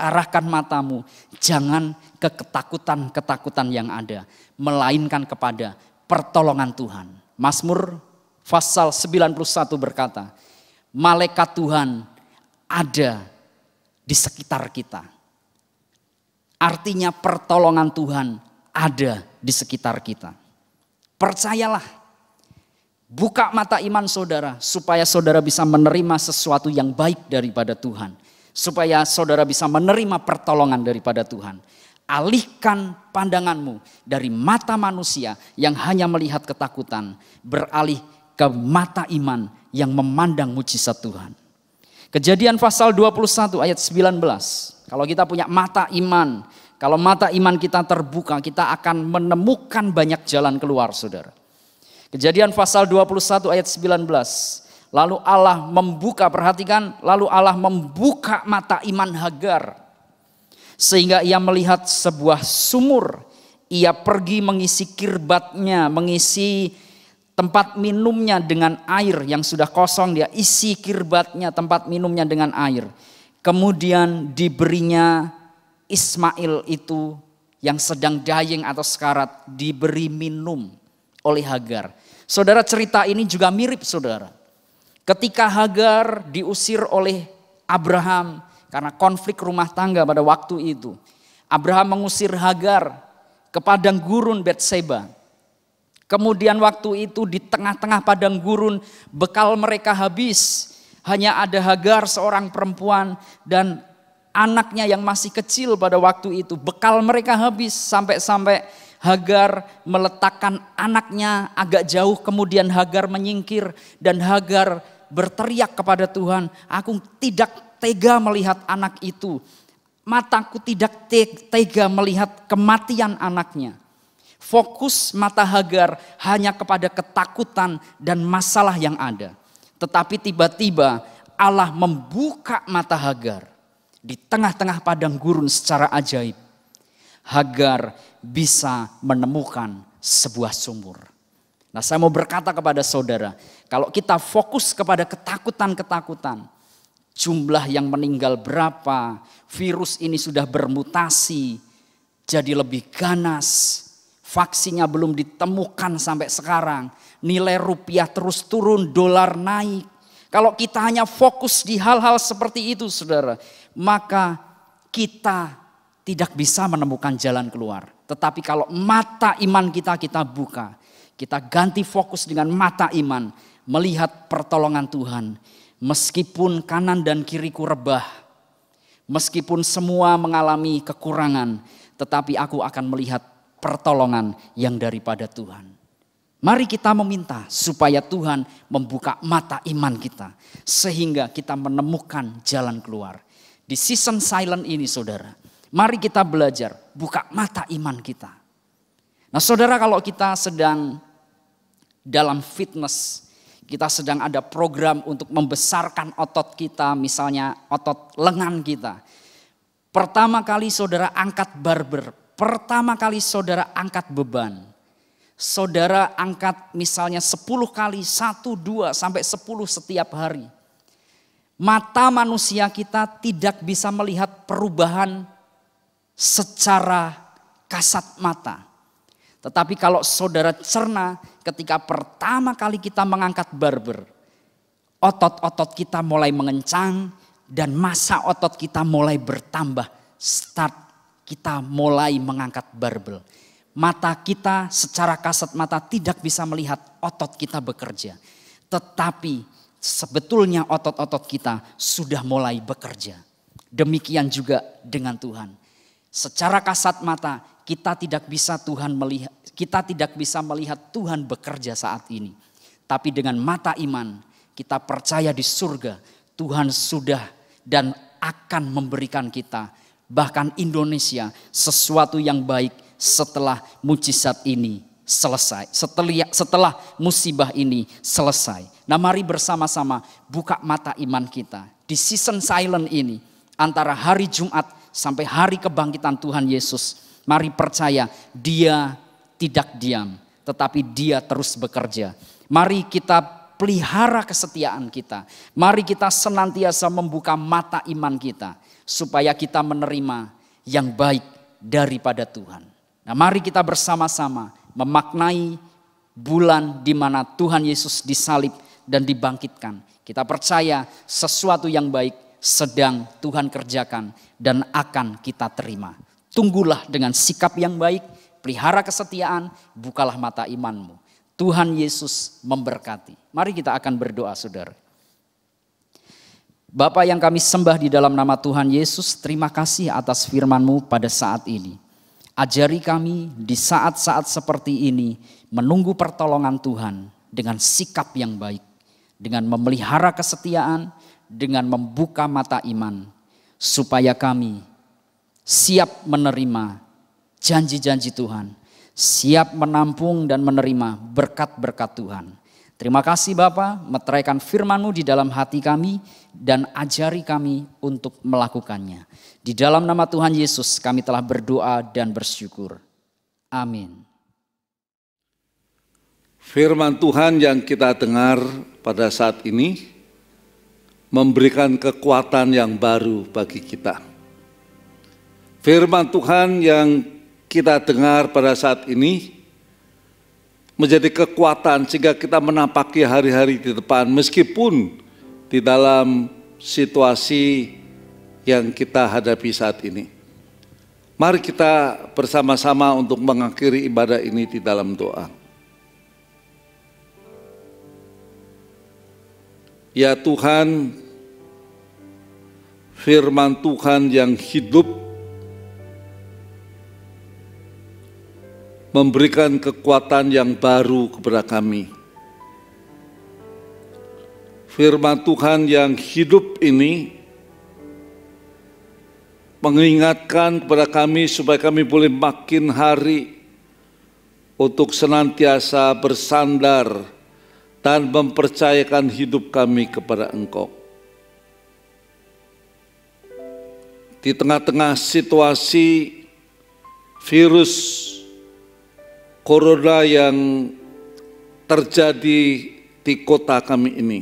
Arahkan matamu, jangan ke ketakutan-ketakutan yang ada. Melainkan kepada pertolongan Tuhan. Mazmur pasal 91 berkata, malaikat Tuhan ada di sekitar kita. Artinya pertolongan Tuhan ada di sekitar kita. Percayalah, buka mata iman saudara supaya saudara bisa menerima sesuatu yang baik daripada Tuhan. Supaya saudara bisa menerima pertolongan daripada Tuhan. Alihkan pandanganmu dari mata manusia yang hanya melihat ketakutan. Beralih ke mata iman yang memandang mujizat Tuhan. Kejadian pasal 21 ayat 19. Kalau kita punya mata iman. Kalau mata iman kita terbuka, kita akan menemukan banyak jalan keluar, saudara. Kejadian pasal 21 ayat 19. Lalu Allah membuka, perhatikan, lalu Allah membuka mata iman Hagar. Sehingga ia melihat sebuah sumur. Ia pergi mengisi kirbatnya, mengisi tempat minumnya dengan air yang sudah kosong. Dia isi kirbatnya, tempat minumnya dengan air. Kemudian diberinya Ismail itu yang sedang dayeng atau sekarat, diberi minum oleh Hagar. Saudara, cerita ini juga mirip saudara. Ketika Hagar diusir oleh Abraham karena konflik rumah tangga pada waktu itu. Abraham mengusir Hagar ke padang gurun Betseba. Kemudian waktu itu di tengah-tengah padang gurun bekal mereka habis. Hanya ada Hagar seorang perempuan dan anaknya yang masih kecil pada waktu itu. Bekal mereka habis sampai-sampai Hagar meletakkan anaknya agak jauh, kemudian Hagar menyingkir dan Hagar berteriak kepada Tuhan, aku tidak tega melihat anak itu. Mataku tidak tega melihat kematian anaknya. Fokus mata Hagar hanya kepada ketakutan dan masalah yang ada. Tetapi tiba-tiba Allah membuka mata Hagar di tengah-tengah padang gurun secara ajaib. Hagar bisa menemukan sebuah sumur. Nah saya mau berkata kepada saudara, kalau kita fokus kepada ketakutan-ketakutan, jumlah yang meninggal berapa, virus ini sudah bermutasi, jadi lebih ganas, vaksinnya belum ditemukan sampai sekarang, nilai rupiah terus turun, dolar naik. Kalau kita hanya fokus di hal-hal seperti itu saudara, maka kita tidak bisa menemukan jalan keluar. Tetapi kalau mata iman kita buka, kita ganti fokus dengan mata iman, melihat pertolongan Tuhan. Meskipun kanan dan kiriku rebah, meskipun semua mengalami kekurangan, tetapi aku akan melihat pertolongan yang daripada Tuhan. Mari kita meminta supaya Tuhan membuka mata iman kita, sehingga kita menemukan jalan keluar. Di season silent ini saudara, mari kita belajar buka mata iman kita. Nah saudara, kalau kita sedang dalam fitness, kita sedang ada program untuk membesarkan otot kita, misalnya otot lengan kita. Pertama kali saudara angkat barbel, pertama kali saudara angkat beban. Saudara angkat misalnya 10 kali, 1, 2, sampai 10 setiap hari. Mata manusia kita tidak bisa melihat perubahan secara kasat mata. Tetapi kalau saudara cerna, ketika pertama kali kita mengangkat barbel, otot-otot kita mulai mengencang dan massa otot kita mulai bertambah. Start kita mulai mengangkat barbel. Mata kita secara kasat mata tidak bisa melihat otot kita bekerja. Tetapi sebetulnya otot-otot kita sudah mulai bekerja. Demikian juga dengan Tuhan. Secara kasat mata kita tidak bisa melihat Tuhan bekerja saat ini. Tapi dengan mata iman kita percaya di surga Tuhan sudah dan akan memberikan kita, bahkan Indonesia, sesuatu yang baik setelah mujizat ini selesai. Setelah musibah ini selesai. Nah mari bersama-sama buka mata iman kita. Di season silent ini, antara hari Jumat sampai hari kebangkitan Tuhan Yesus, mari percaya Dia tidak diam, tetapi Dia terus bekerja. Mari kita pelihara kesetiaan kita. Mari kita senantiasa membuka mata iman kita, supaya kita menerima yang baik daripada Tuhan. Nah mari kita bersama-sama memaknai bulan di mana Tuhan Yesus disalib dan dibangkitkan. Kita percaya sesuatu yang baik sedang Tuhan kerjakan dan akan kita terima. Tunggulah dengan sikap yang baik, pelihara kesetiaan, bukalah mata imanmu. Tuhan Yesus memberkati. Mari kita akan berdoa saudara. Bapa yang kami sembah di dalam nama Tuhan Yesus, terima kasih atas firman-Mu pada saat ini. Ajari kami di saat-saat seperti ini menunggu pertolongan Tuhan dengan sikap yang baik, dengan memelihara kesetiaan, dengan membuka mata iman, supaya kami siap menerima janji-janji Tuhan, siap menampung dan menerima berkat-berkat Tuhan. Terima kasih Bapa, meteraikan firman-Mu di dalam hati kami dan ajari kami untuk melakukannya. Di dalam nama Tuhan Yesus kami telah berdoa dan bersyukur. Amin. Firman Tuhan yang kita dengar pada saat ini memberikan kekuatan yang baru bagi kita. Firman Tuhan yang kita dengar pada saat ini menjadi kekuatan sehingga kita menapaki hari-hari di depan meskipun di dalam situasi yang kita hadapi saat ini. Mari kita bersama-sama untuk mengakhiri ibadah ini di dalam doa. Ya Tuhan, firman Tuhan yang hidup memberikan kekuatan yang baru kepada kami. Firman Tuhan yang hidup ini mengingatkan kepada kami supaya kami boleh makin hari untuk senantiasa bersandar dan mempercayakan hidup kami kepada Engkau. Di tengah-tengah situasi virus Corona yang terjadi di kota kami ini,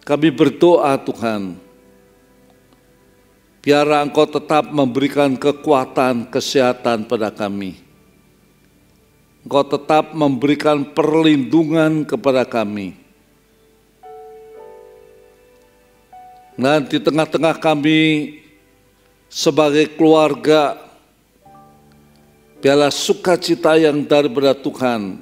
kami berdoa Tuhan, biar Engkau tetap memberikan kekuatan kesehatan pada kami. Engkau tetap memberikan perlindungan kepada kami. Dan di tengah-tengah kami sebagai keluarga, biarlah sukacita yang daripada Tuhan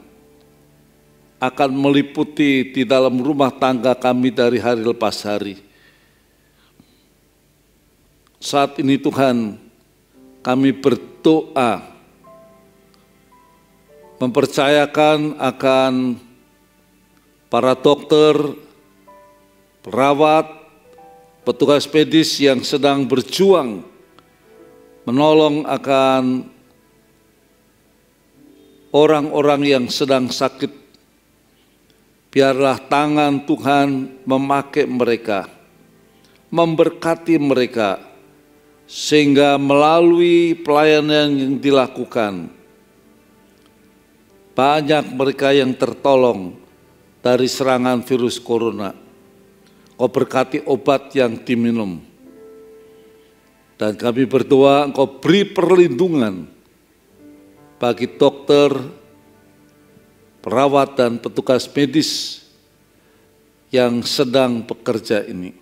akan meliputi di dalam rumah tangga kami dari hari lepas hari. Saat ini Tuhan, kami berdoa, mempercayakan akan para dokter, perawat, petugas medis yang sedang berjuang menolong akan orang-orang yang sedang sakit. Biarlah tangan Tuhan memakai mereka, memberkati mereka, sehingga melalui pelayanan yang dilakukan, banyak mereka yang tertolong dari serangan virus corona. Kau berkati obat yang diminum. Dan kami berdoa Engkau beri perlindungan bagi dokter, perawat dan petugas medis yang sedang bekerja ini.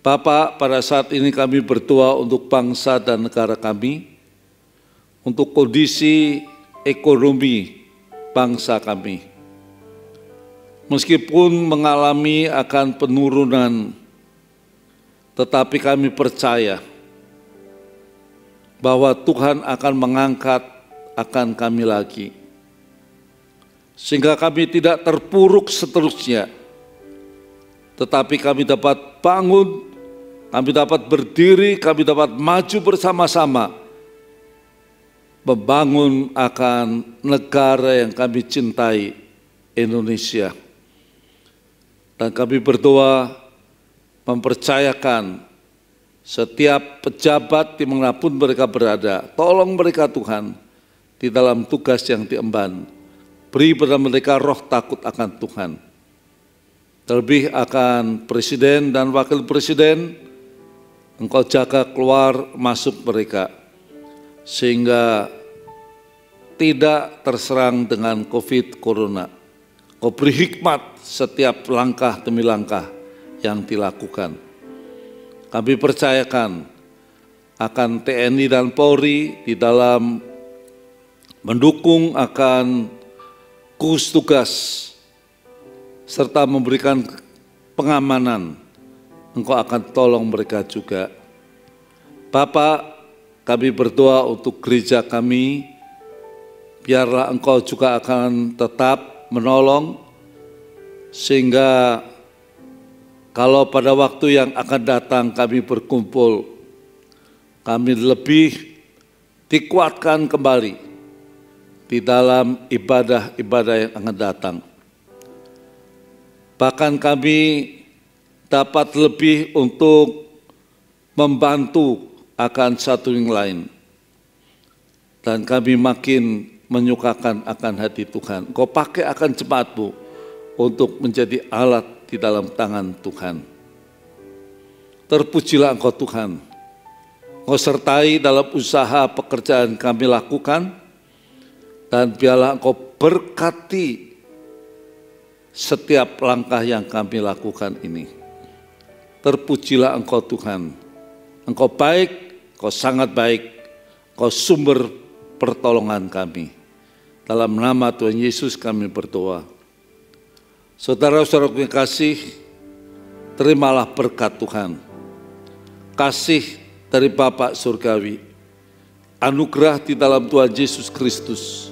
Bapak, pada saat ini kami berdoa untuk bangsa dan negara kami, untuk kondisi ekonomi bangsa kami. Meskipun mengalami akan penurunan, tetapi kami percaya bahwa Tuhan akan mengangkat akan kami lagi. Sehingga kami tidak terpuruk seterusnya, tetapi kami dapat bangun, kami dapat berdiri, kami dapat maju bersama-sama, membangun akan negara yang kami cintai, Indonesia. Dan kami berdoa mempercayakan setiap pejabat dimanapun mereka berada, tolong mereka Tuhan di dalam tugas yang diemban. Beri pada mereka roh takut akan Tuhan. Terlebih akan presiden dan wakil presiden, Engkau jaga keluar masuk mereka, sehingga tidak terserang dengan COVID Corona. Kau beri hikmat setiap langkah demi langkah yang dilakukan. Kami percayakan akan TNI dan Polri di dalam mendukung akan gugus tugas serta memberikan pengamanan. Engkau akan tolong mereka juga. Bapak, kami berdoa untuk gereja kami, biarlah Engkau juga akan tetap menolong, sehingga kalau pada waktu yang akan datang kami berkumpul, kami lebih dikuatkan kembali di dalam ibadah-ibadah yang akan datang. Bahkan kami dapat lebih untuk membantu akan satu yang lain. Dan kami makin menyukakan akan hati Tuhan. Kau pakai akan jemaat-Mu untuk menjadi alat di dalam tangan Tuhan. Terpujilah Engkau Tuhan. Engkau sertai dalam usaha pekerjaan kami lakukan, dan biarlah Engkau berkati setiap langkah yang kami lakukan ini. Terpujilah Engkau Tuhan. Engkau baik, Engkau sangat baik, Engkau sumber pertolongan kami. Dalam nama Tuhan Yesus kami berdoa. Saudara-saudara yang kasih, terimalah berkat Tuhan. Kasih dari Bapa Surgawi, anugerah di dalam Tuhan Yesus Kristus,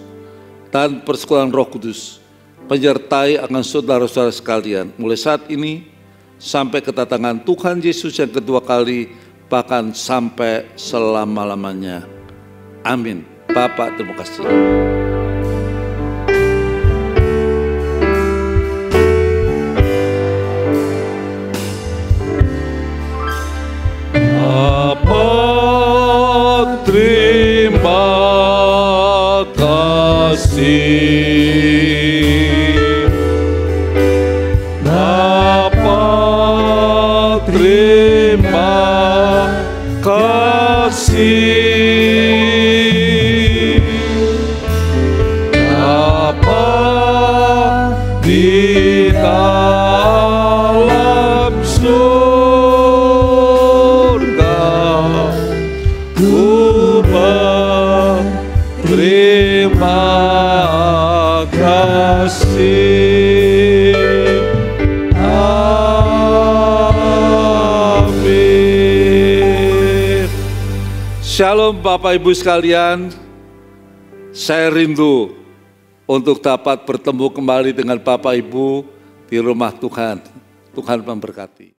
dan persekutuan Roh Kudus menyertai akan saudara-saudara sekalian mulai saat ini sampai kedatangan Tuhan Yesus yang kedua kali, bahkan sampai selama-lamanya. Amin. Bapak, terima kasih. Terima kasih, Bapa, terima kasih, Bapa di dalam surga. Terima kasih. Amin. Shalom Bapak Ibu sekalian, saya rindu untuk dapat bertemu kembali dengan Bapak Ibu di rumah Tuhan. Tuhan memberkati.